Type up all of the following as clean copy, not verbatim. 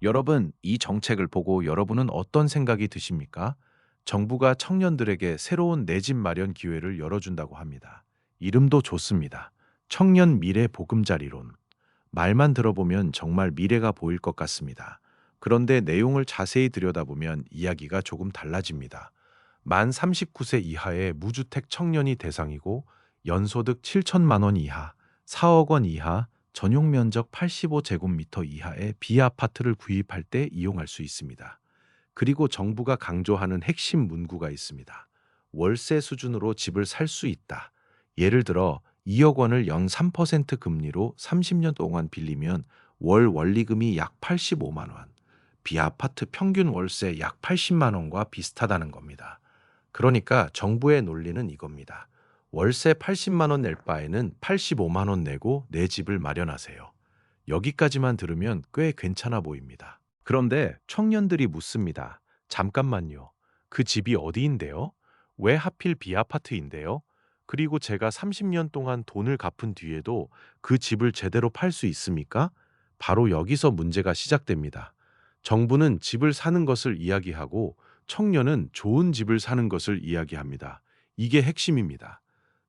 여러분, 이 정책을 보고 여러분은 어떤 생각이 드십니까? 정부가 청년들에게 새로운 내 집 마련 기회를 열어준다고 합니다. 이름도 좋습니다. 청년 미래 보금자리론. 말만 들어보면 정말 미래가 보일 것 같습니다. 그런데 내용을 자세히 들여다보면 이야기가 조금 달라집니다. 만 39세 이하의 무주택 청년이 대상이고 연소득 7천만 원 이하, 4억 원 이하, 전용 면적 85제곱미터 이하의 비아파트를 구입할 때 이용할 수 있습니다. 그리고 정부가 강조하는 핵심 문구가 있습니다. 월세 수준으로 집을 살 수 있다. 예를 들어 2억 원을 연 3% 금리로 30년 동안 빌리면 월 원리금이 약 85만 원, 비아파트 평균 월세 약 80만 원과 비슷하다는 겁니다. 그러니까 정부의 논리는 이겁니다. 월세 80만 원 낼 바에는 85만 원 내고 내 집을 마련하세요. 여기까지만 들으면 꽤 괜찮아 보입니다. 그런데 청년들이 묻습니다. 잠깐만요. 그 집이 어디인데요? 왜 하필 비아파트인데요? 그리고 제가 30년 동안 돈을 갚은 뒤에도 그 집을 제대로 팔 수 있습니까? 바로 여기서 문제가 시작됩니다. 정부는 집을 사는 것을 이야기하고 청년은 좋은 집을 사는 것을 이야기합니다. 이게 핵심입니다.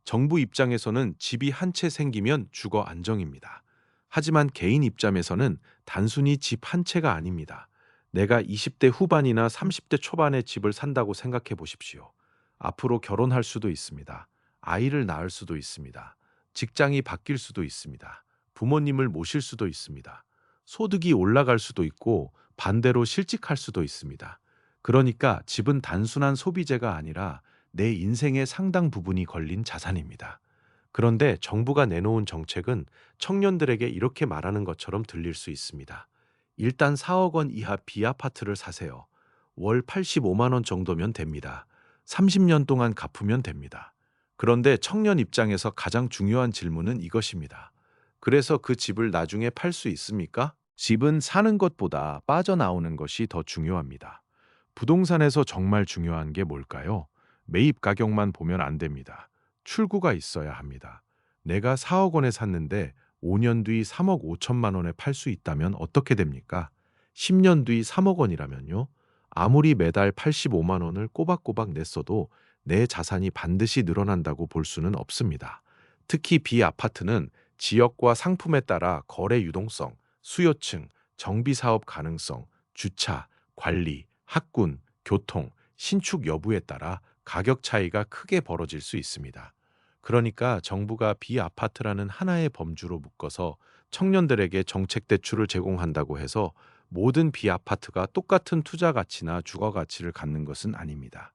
정부 입장에서는 집이 한 채 생기면 주거 안정입니다. 하지만 개인 입장에서는 단순히 집 한 채가 아닙니다. 내가 20대 후반이나 30대 초반에 집을 산다고 생각해 보십시오. 앞으로 결혼할 수도 있습니다. 아이를 낳을 수도 있습니다. 직장이 바뀔 수도 있습니다. 부모님을 모실 수도 있습니다. 소득이 올라갈 수도 있고 반대로 실직할 수도 있습니다. 그러니까 집은 단순한 소비재가 아니라 내 인생의 상당 부분이 걸린 자산입니다. 그런데 정부가 내놓은 정책은 청년들에게 이렇게 말하는 것처럼 들릴 수 있습니다. 일단 4억 원 이하 비아파트를 사세요. 월 85만 원 정도면 됩니다. 30년 동안 갚으면 됩니다. 그런데 청년 입장에서 가장 중요한 질문은 이것입니다. 그래서 그 집을 나중에 팔 수 있습니까? 집은 사는 것보다 빠져나오는 것이 더 중요합니다. 부동산에서 정말 중요한 게 뭘까요? 매입 가격만 보면 안 됩니다. 출구가 있어야 합니다. 내가 4억 원에 샀는데 5년 뒤 3억 5천만 원에 팔 수 있다면 어떻게 됩니까? 10년 뒤 3억 원이라면요? 아무리 매달 85만 원을 꼬박꼬박 냈어도 내 자산이 반드시 늘어난다고 볼 수는 없습니다. 특히 비아파트는 지역과 상품에 따라 거래 유동성, 수요층, 정비 사업 가능성, 주차, 관리, 학군, 교통, 신축 여부에 따라 가격 차이가 크게 벌어질 수 있습니다. 그러니까 정부가 비아파트라는 하나의 범주로 묶어서 청년들에게 정책 대출을 제공한다고 해서 모든 비아파트가 똑같은 투자 가치나 주거 가치를 갖는 것은 아닙니다.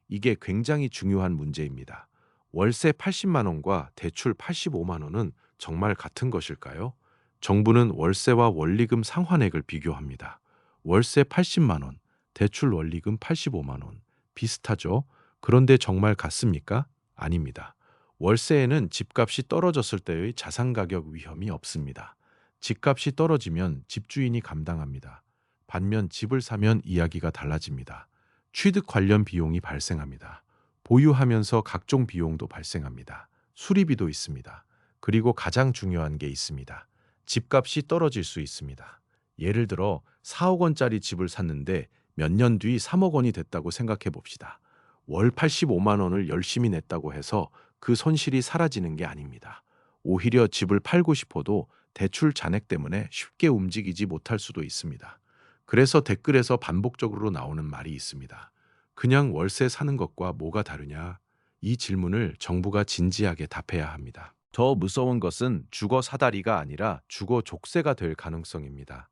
이게 굉장히 중요한 문제입니다. 월세 80만 원과 대출 85만 원은 정말 같은 것일까요? 정부는 월세와 원리금 상환액을 비교합니다. 월세 80만 원, 대출 원리금 85만 원. 비슷하죠? 그런데 정말 같습니까? 아닙니다. 월세에는 집값이 떨어졌을 때의 자산 가격 위험이 없습니다. 집값이 떨어지면 집주인이 감당합니다. 반면 집을 사면 이야기가 달라집니다. 취득 관련 비용이 발생합니다. 보유하면서 각종 비용도 발생합니다. 수리비도 있습니다. 그리고 가장 중요한 게 있습니다. 집값이 떨어질 수 있습니다. 예를 들어 4억 원짜리 집을 샀는데 몇 년 뒤 3억 원이 됐다고 생각해 봅시다. 월 85만 원을 열심히 냈다고 해서 그 손실이 사라지는 게 아닙니다. 오히려 집을 팔고 싶어도 대출 잔액 때문에 쉽게 움직이지 못할 수도 있습니다. 그래서 댓글에서 반복적으로 나오는 말이 있습니다. 그냥 월세 사는 것과 뭐가 다르냐? 이 질문을 정부가 진지하게 답해야 합니다. 더 무서운 것은 주거 사다리가 아니라 주거 족쇄가 될 가능성입니다.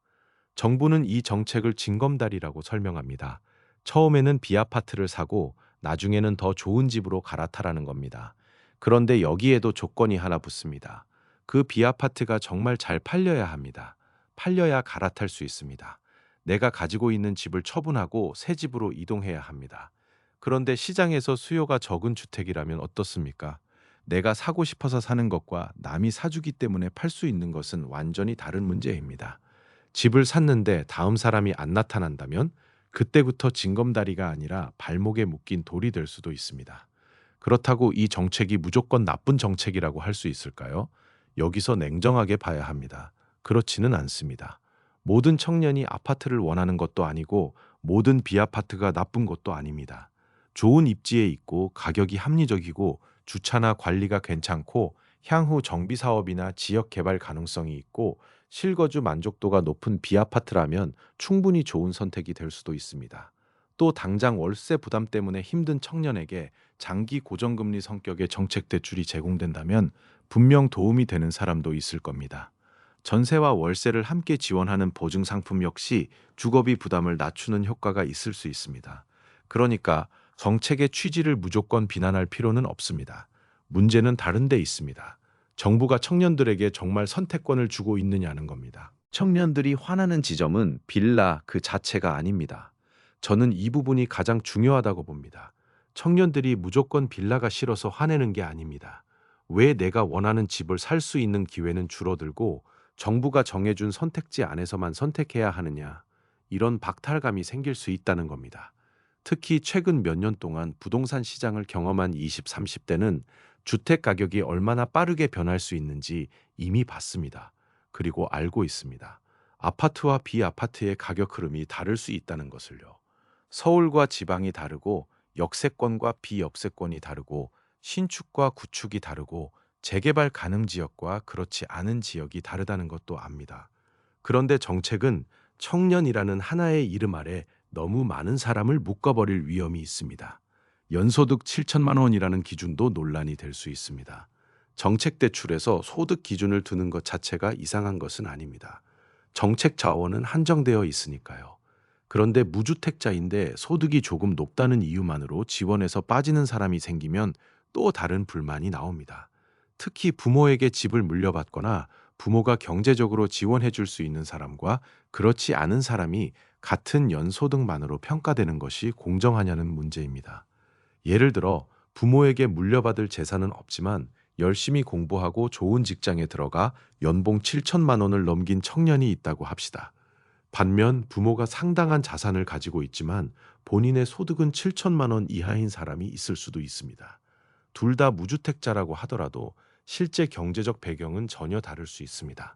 정부는 이 정책을 징검다리라고 설명합니다. 처음에는 비아파트를 사고 나중에는 더 좋은 집으로 갈아타라는 겁니다. 그런데 여기에도 조건이 하나 붙습니다. 그 비아파트가 정말 잘 팔려야 합니다. 팔려야 갈아탈 수 있습니다. 내가 가지고 있는 집을 처분하고 새 집으로 이동해야 합니다. 그런데 시장에서 수요가 적은 주택이라면 어떻습니까? 내가 사고 싶어서 사는 것과 남이 사주기 때문에 팔 수 있는 것은 완전히 다른 문제입니다. 집을 샀는데 다음 사람이 안 나타난다면 그때부터 징검다리가 아니라 발목에 묶인 돌이 될 수도 있습니다. 그렇다고 이 정책이 무조건 나쁜 정책이라고 할 수 있을까요? 여기서 냉정하게 봐야 합니다. 그렇지는 않습니다. 모든 청년이 아파트를 원하는 것도 아니고 모든 비아파트가 나쁜 것도 아닙니다. 좋은 입지에 있고 가격이 합리적이고 주차나 관리가 괜찮고 향후 정비 사업이나 지역 개발 가능성이 있고 실거주 만족도가 높은 비아파트라면 충분히 좋은 선택이 될 수도 있습니다. 또 당장 월세 부담 때문에 힘든 청년에게 장기 고정금리 성격의 정책 대출이 제공된다면 분명 도움이 되는 사람도 있을 겁니다. 전세와 월세를 함께 지원하는 보증 상품 역시 주거비 부담을 낮추는 효과가 있을 수 있습니다. 그러니까 정책의 취지를 무조건 비난할 필요는 없습니다. 문제는 다른 데 있습니다. 정부가 청년들에게 정말 선택권을 주고 있느냐는 겁니다. 청년들이 화나는 지점은 빌라 그 자체가 아닙니다. 저는 이 부분이 가장 중요하다고 봅니다. 청년들이 무조건 빌라가 싫어서 화내는 게 아닙니다. 왜 내가 원하는 집을 살 수 있는 기회는 줄어들고 정부가 정해준 선택지 안에서만 선택해야 하느냐, 이런 박탈감이 생길 수 있다는 겁니다. 특히 최근 몇 년 동안 부동산 시장을 경험한 20, 30대는 주택 가격이 얼마나 빠르게 변할 수 있는지 이미 봤습니다. 그리고 알고 있습니다. 아파트와 비아파트의 가격 흐름이 다를 수 있다는 것을요. 서울과 지방이 다르고 역세권과 비역세권이 다르고 신축과 구축이 다르고 재개발 가능 지역과 그렇지 않은 지역이 다르다는 것도 압니다. 그런데 정책은 청년이라는 하나의 이름 아래 너무 많은 사람을 묶어버릴 위험이 있습니다. 연소득 7천만 원이라는 기준도 논란이 될 수 있습니다. 정책 대출에서 소득 기준을 두는 것 자체가 이상한 것은 아닙니다. 정책 자원은 한정되어 있으니까요. 그런데 무주택자인데 소득이 조금 높다는 이유만으로 지원에서 빠지는 사람이 생기면 또 다른 불만이 나옵니다. 특히 부모에게 집을 물려받거나 부모가 경제적으로 지원해 줄 수 있는 사람과 그렇지 않은 사람이 같은 연소득만으로 평가되는 것이 공정하냐는 문제입니다. 예를 들어 부모에게 물려받을 재산은 없지만 열심히 공부하고 좋은 직장에 들어가 연봉 7천만 원을 넘긴 청년이 있다고 합시다. 반면 부모가 상당한 자산을 가지고 있지만 본인의 소득은 7천만 원 이하인 사람이 있을 수도 있습니다. 둘 다 무주택자라고 하더라도 실제 경제적 배경은 전혀 다를 수 있습니다.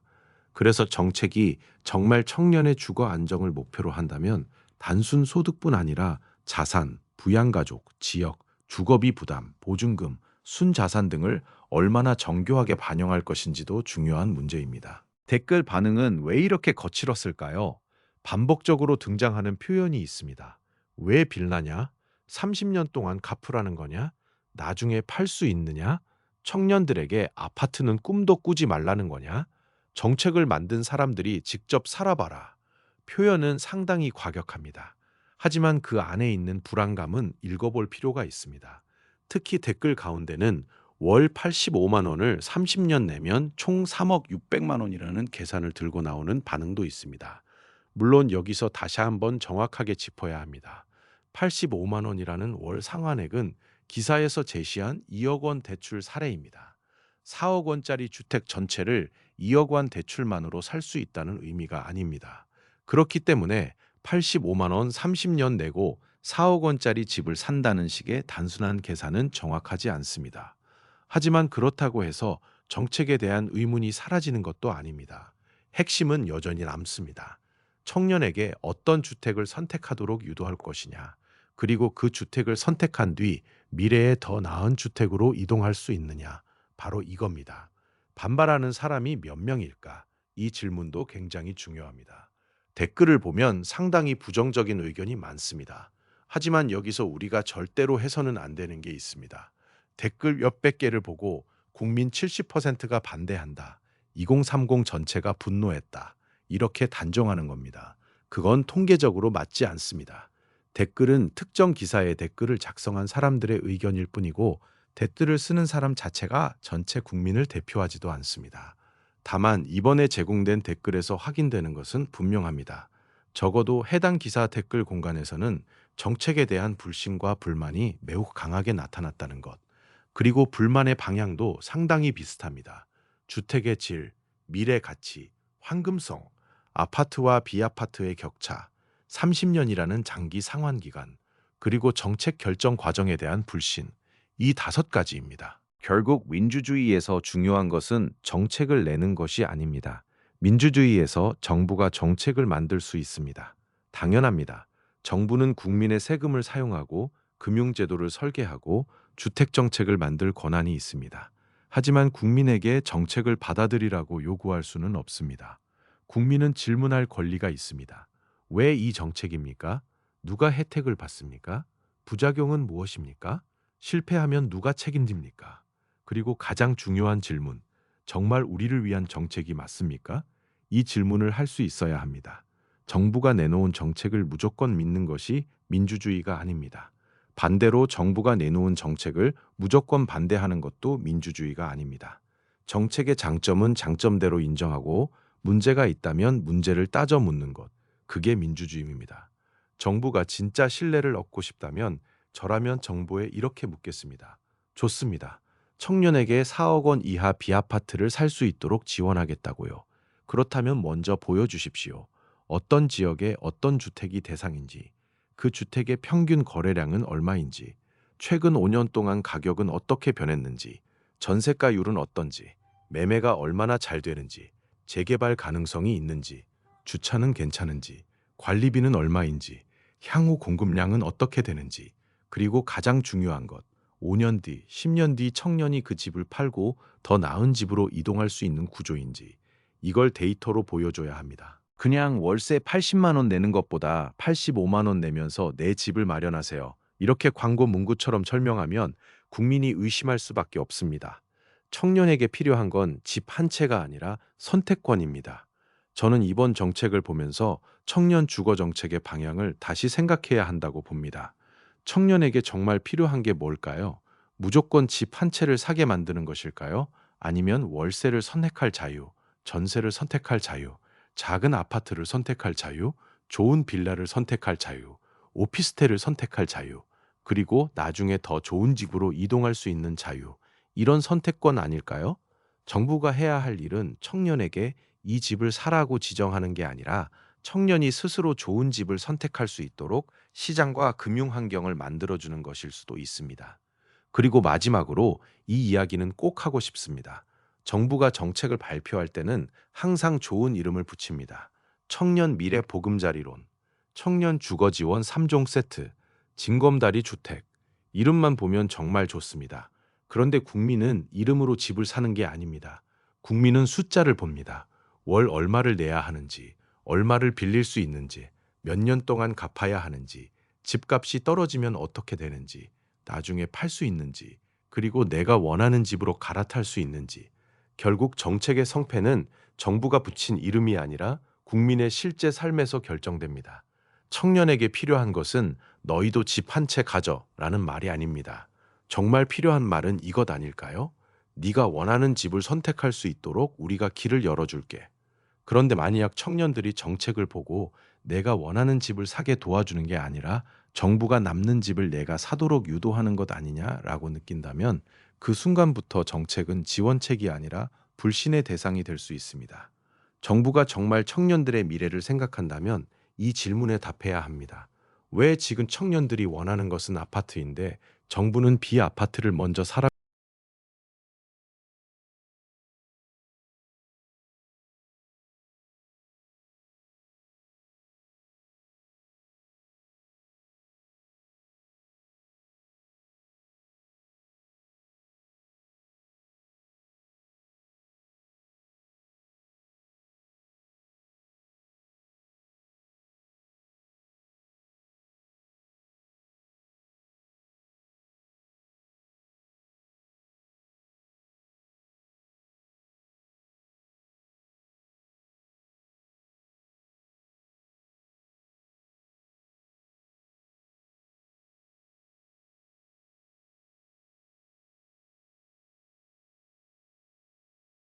그래서 정책이 정말 청년의 주거 안정을 목표로 한다면 단순 소득뿐 아니라 자산, 부양가족, 지역, 주거비 부담, 보증금, 순자산 등을 얼마나 정교하게 반영할 것인지도 중요한 문제입니다. 댓글 반응은 왜 이렇게 거칠었을까요? 반복적으로 등장하는 표현이 있습니다. 왜 빌라냐? 30년 동안 갚으라는 거냐? 나중에 팔 수 있느냐? 청년들에게 아파트는 꿈도 꾸지 말라는 거냐? 정책을 만든 사람들이 직접 살아봐라. 표현은 상당히 과격합니다. 하지만 그 안에 있는 불안감은 읽어볼 필요가 있습니다. 특히 댓글 가운데는 월 85만 원을 30년 내면 총 3억 600만 원이라는 계산을 들고 나오는 반응도 있습니다. 물론 여기서 다시 한번 정확하게 짚어야 합니다. 85만 원이라는 월 상환액은 기사에서 제시한 2억 원 대출 사례입니다. 4억 원짜리 주택 전체를 2억 원 대출만으로 살 수 있다는 의미가 아닙니다. 그렇기 때문에 85만 원 30년 내고 4억 원짜리 집을 산다는 식의 단순한 계산은 정확하지 않습니다. 하지만 그렇다고 해서 정책에 대한 의문이 사라지는 것도 아닙니다. 핵심은 여전히 남습니다. 청년에게 어떤 주택을 선택하도록 유도할 것이냐, 그리고 그 주택을 선택한 뒤 미래에 더 나은 주택으로 이동할 수 있느냐, 바로 이겁니다. 반발하는 사람이 몇 명일까? 이 질문도 굉장히 중요합니다. 댓글을 보면 상당히 부정적인 의견이 많습니다. 하지만 여기서 우리가 절대로 해서는 안 되는 게 있습니다. 댓글 몇백 개를 보고 국민 70%가 반대한다. 2030 전체가 분노했다. 이렇게 단정하는 겁니다. 그건 통계적으로 맞지 않습니다. 댓글은 특정 기사에 댓글을 작성한 사람들의 의견일 뿐이고 댓글을 쓰는 사람 자체가 전체 국민을 대표하지도 않습니다. 다만 이번에 제공된 댓글에서 확인되는 것은 분명합니다. 적어도 해당 기사 댓글 공간에서는 정책에 대한 불신과 불만이 매우 강하게 나타났다는 것. 그리고 불만의 방향도 상당히 비슷합니다. 주택의 질, 미래 가치, 황금성, 아파트와 비아파트의 격차, 30년이라는 장기 상환 기간, 그리고 정책 결정 과정에 대한 불신, 이 5가지입니다. 결국 민주주의에서 중요한 것은 정책을 내는 것이 아닙니다. 민주주의에서 정부가 정책을 만들 수 있습니다. 당연합니다. 정부는 국민의 세금을 사용하고 금융제도를 설계하고 주택정책을 만들 권한이 있습니다. 하지만 국민에게 정책을 받아들이라고 요구할 수는 없습니다. 국민은 질문할 권리가 있습니다. 왜 이 정책입니까? 누가 혜택을 받습니까? 부작용은 무엇입니까? 실패하면 누가 책임집니까? 그리고 가장 중요한 질문, 정말 우리를 위한 정책이 맞습니까? 이 질문을 할 수 있어야 합니다. 정부가 내놓은 정책을 무조건 믿는 것이 민주주의가 아닙니다. 반대로 정부가 내놓은 정책을 무조건 반대하는 것도 민주주의가 아닙니다. 정책의 장점은 장점대로 인정하고 문제가 있다면 문제를 따져 묻는 것, 그게 민주주의입니다. 정부가 진짜 신뢰를 얻고 싶다면 저라면 정부에 이렇게 묻겠습니다. 좋습니다. 청년에게 4억 원 이하 비아파트를 살 수 있도록 지원하겠다고요. 그렇다면 먼저 보여주십시오. 어떤 지역에 어떤 주택이 대상인지, 그 주택의 평균 거래량은 얼마인지, 최근 5년 동안 가격은 어떻게 변했는지, 전세가율은 어떤지, 매매가 얼마나 잘 되는지, 재개발 가능성이 있는지, 주차는 괜찮은지, 관리비는 얼마인지, 향후 공급량은 어떻게 되는지, 그리고 가장 중요한 것, 5년 뒤, 10년 뒤 청년이 그 집을 팔고 더 나은 집으로 이동할 수 있는 구조인지, 이걸 데이터로 보여줘야 합니다. 그냥 월세 80만 원 내는 것보다 85만 원 내면서 내 집을 마련하세요. 이렇게 광고 문구처럼 설명하면 국민이 의심할 수밖에 없습니다. 청년에게 필요한 건 집 한 채가 아니라 선택권입니다. 저는 이번 정책을 보면서 청년 주거 정책의 방향을 다시 생각해야 한다고 봅니다. 청년에게 정말 필요한 게 뭘까요? 무조건 집 한 채를 사게 만드는 것일까요? 아니면 월세를 선택할 자유, 전세를 선택할 자유, 작은 아파트를 선택할 자유, 좋은 빌라를 선택할 자유, 오피스텔을 선택할 자유, 그리고 나중에 더 좋은 집으로 이동할 수 있는 자유, 이런 선택권 아닐까요? 정부가 해야 할 일은 청년에게 이 집을 사라고 지정하는 게 아니라 청년이 스스로 좋은 집을 선택할 수 있도록 시장과 금융 환경을 만들어주는 것일 수도 있습니다. 그리고 마지막으로 이 이야기는 꼭 하고 싶습니다. 정부가 정책을 발표할 때는 항상 좋은 이름을 붙입니다. 청년 미래 보금자리론, 청년 주거 지원 3종 세트, 징검다리 주택. 이름만 보면 정말 좋습니다. 그런데 국민은 이름으로 집을 사는 게 아닙니다. 국민은 숫자를 봅니다. 월 얼마를 내야 하는지, 얼마를 빌릴 수 있는지, 몇 년 동안 갚아야 하는지, 집값이 떨어지면 어떻게 되는지, 나중에 팔 수 있는지, 그리고 내가 원하는 집으로 갈아탈 수 있는지. 결국 정책의 성패는 정부가 붙인 이름이 아니라 국민의 실제 삶에서 결정됩니다. 청년에게 필요한 것은 너희도 집 한 채 가져라는 말이 아닙니다. 정말 필요한 말은 이것 아닐까요? 네가 원하는 집을 선택할 수 있도록 우리가 길을 열어줄게. 그런데 만약 청년들이 정책을 보고 내가 원하는 집을 사게 도와주는 게 아니라 정부가 남는 집을 내가 사도록 유도하는 것 아니냐라고 느낀다면 그 순간부터 정책은 지원책이 아니라 불신의 대상이 될 수 있습니다. 정부가 정말 청년들의 미래를 생각한다면 이 질문에 답해야 합니다. 왜 지금 청년들이 원하는 것은 아파트인데 정부는 비아파트를 먼저 사라